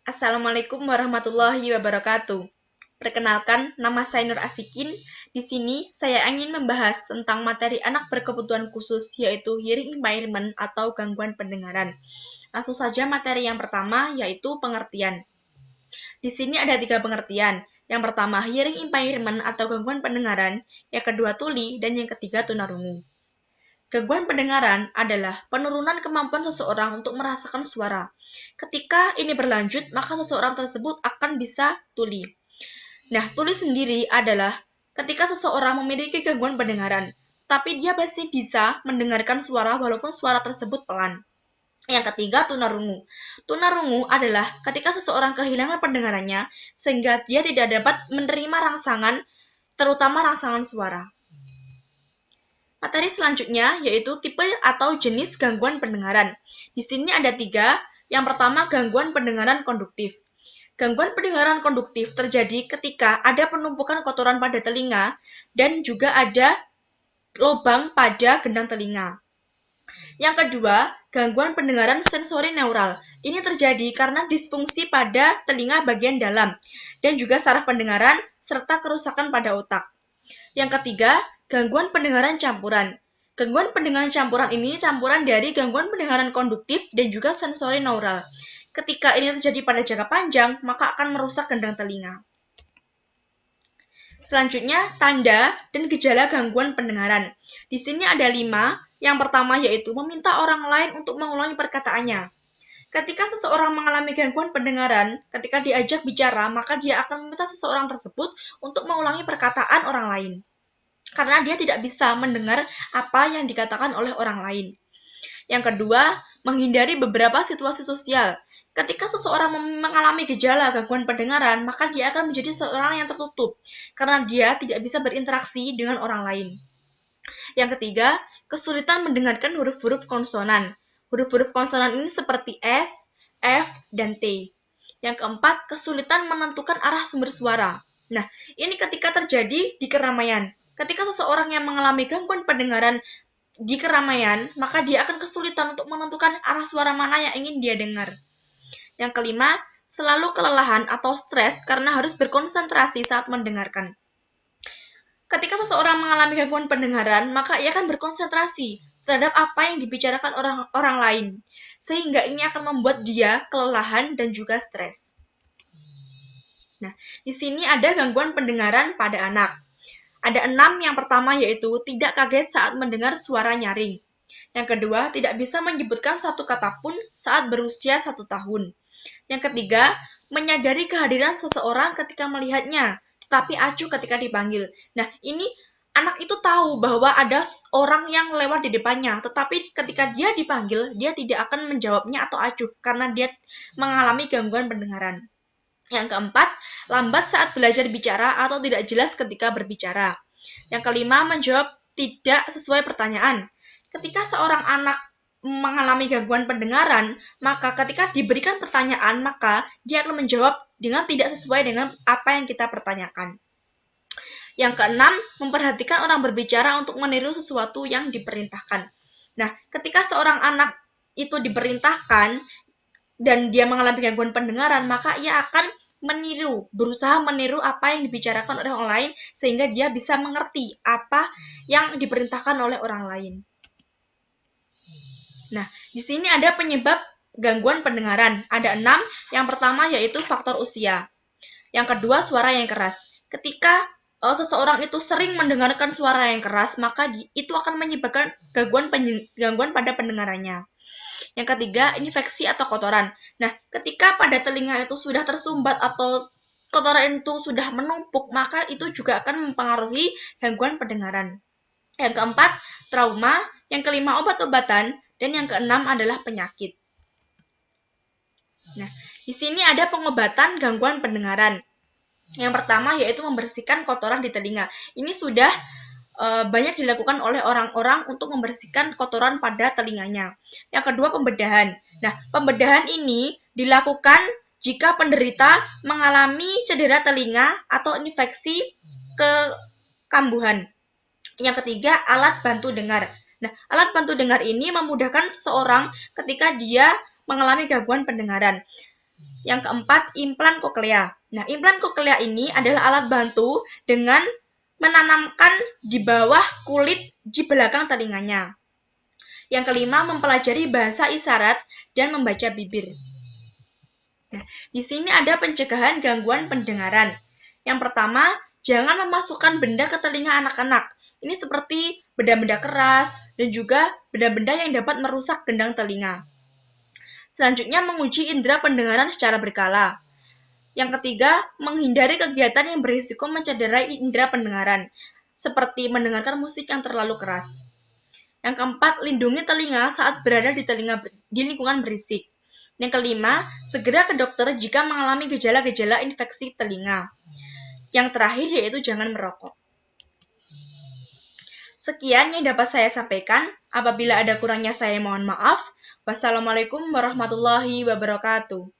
Assalamualaikum warahmatullahi wabarakatuh. Perkenalkan, nama saya Nur Asikin. Di sini saya ingin membahas tentang materi anak berkebutuhan khusus, yaitu hearing impairment atau gangguan pendengaran. Langsung saja materi yang pertama, yaitu pengertian. Di sini ada 3 pengertian. Yang pertama, hearing impairment atau gangguan pendengaran. Yang kedua, tuli. Dan yang ketiga, tunarungu. Gangguan pendengaran adalah penurunan kemampuan seseorang untuk merasakan suara. Ketika ini berlanjut, maka seseorang tersebut akan bisa tuli. Nah, tuli sendiri adalah ketika seseorang memiliki gangguan pendengaran, tapi dia masih bisa mendengarkan suara walaupun suara tersebut pelan. Yang ketiga, tunarungu. Tunarungu adalah ketika seseorang kehilangan pendengarannya sehingga dia tidak dapat menerima rangsangan, terutama rangsangan suara. Materi selanjutnya yaitu tipe atau jenis gangguan pendengaran. Di sini ada 3. Yang pertama, gangguan pendengaran konduktif. Gangguan pendengaran konduktif terjadi ketika ada penumpukan kotoran pada telinga dan juga ada lubang pada gendang telinga. Yang kedua, gangguan pendengaran sensori neural. Ini terjadi karena disfungsi pada telinga bagian dalam dan juga saraf pendengaran serta kerusakan pada otak. Yang ketiga, gangguan pendengaran campuran. Gangguan pendengaran campuran ini campuran dari gangguan pendengaran konduktif dan juga sensori neural. Ketika ini terjadi pada jangka panjang, maka akan merusak gendang telinga. Selanjutnya, tanda dan gejala gangguan pendengaran. Di sini ada 5. Yang pertama yaitu meminta orang lain untuk mengulangi perkataannya. Ketika seseorang mengalami gangguan pendengaran, ketika diajak bicara, maka dia akan meminta seseorang tersebut untuk mengulangi perkataan orang lain. Karena dia tidak bisa mendengar apa yang dikatakan oleh orang lain. Yang kedua, menghindari beberapa situasi sosial. Ketika seseorang mengalami gejala gangguan pendengaran, maka dia akan menjadi seorang yang tertutup, karena dia tidak bisa berinteraksi dengan orang lain. Yang ketiga, kesulitan mendengarkan huruf-huruf konsonan. Huruf-huruf konsonan ini seperti S, F, dan T. Yang keempat, kesulitan menentukan arah sumber suara. Nah, ini ketika terjadi di keramaian. Ketika seseorang yang mengalami gangguan pendengaran di keramaian, maka dia akan kesulitan untuk menentukan arah suara mana yang ingin dia dengar. Yang kelima, selalu kelelahan atau stres karena harus berkonsentrasi saat mendengarkan. Ketika seseorang mengalami gangguan pendengaran, maka ia akan berkonsentrasi terhadap apa yang dibicarakan orang lain, sehingga ini akan membuat dia kelelahan dan juga stres. Nah, di sini ada gangguan pendengaran pada anak. Ada 6. Yang pertama yaitu tidak kaget saat mendengar suara nyaring. Yang kedua, tidak bisa menyebutkan satu kata pun saat berusia 1 tahun. Yang ketiga, menyadari kehadiran seseorang ketika melihatnya, tetapi acuh ketika dipanggil. Nah, ini anak itu tahu bahwa ada orang yang lewat di depannya, tetapi ketika dia dipanggil, dia tidak akan menjawabnya atau acuh karena dia mengalami gangguan pendengaran. Yang keempat, lambat saat belajar bicara atau tidak jelas ketika berbicara. Yang kelima, menjawab tidak sesuai pertanyaan. Ketika seorang anak mengalami gangguan pendengaran, maka ketika diberikan pertanyaan, maka dia akan menjawab dengan tidak sesuai dengan apa yang kita pertanyakan. Yang keenam, memperhatikan orang berbicara untuk meniru sesuatu yang diperintahkan. Nah, ketika seorang anak itu diperintahkan, dan dia mengalami gangguan pendengaran, maka ia akan berusaha meniru apa yang dibicarakan oleh orang lain, sehingga dia bisa mengerti apa yang diperintahkan oleh orang lain. Nah, di sini ada penyebab gangguan pendengaran. Ada 6. Yang pertama yaitu faktor usia. Yang kedua, suara yang keras. Ketika seseorang itu sering mendengarkan suara yang keras, maka itu akan menyebabkan gangguan pada pendengarannya. Yang ketiga, infeksi atau kotoran. Nah, ketika pada telinga itu sudah tersumbat atau kotoran itu sudah menumpuk, maka itu juga akan mempengaruhi gangguan pendengaran. Yang keempat, trauma. Yang kelima, obat-obatan. Dan yang keenam adalah penyakit. Nah, di sini ada pengobatan gangguan pendengaran. Yang pertama yaitu membersihkan kotoran di telinga. Ini sudah banyak dilakukan oleh orang-orang untuk membersihkan kotoran pada telinganya. Yang kedua, pembedahan. Nah, pembedahan ini dilakukan jika penderita mengalami cedera telinga atau infeksi kekambuhan. Yang ketiga, alat bantu dengar. Nah, alat bantu dengar ini memudahkan seseorang ketika dia mengalami gangguan pendengaran. Yang keempat, implan koklea. Nah, implan koklea ini adalah alat bantu dengan menanamkan di bawah kulit di belakang telinganya. Yang kelima, mempelajari bahasa isyarat dan membaca bibir. Nah, di sini ada pencegahan gangguan pendengaran. Yang pertama, jangan memasukkan benda ke telinga anak-anak. Ini seperti benda-benda keras dan juga benda-benda yang dapat merusak gendang telinga. Selanjutnya, menguji indera pendengaran secara berkala. Yang ketiga, menghindari kegiatan yang berisiko mencederai indera pendengaran, seperti mendengarkan musik yang terlalu keras. Yang keempat, lindungi telinga saat berada di lingkungan berisik. Yang kelima, segera ke dokter jika mengalami gejala-gejala infeksi telinga. Yang terakhir yaitu jangan merokok. Sekian yang dapat saya sampaikan. Apabila ada kurangnya saya mohon maaf. Wassalamualaikum warahmatullahi wabarakatuh.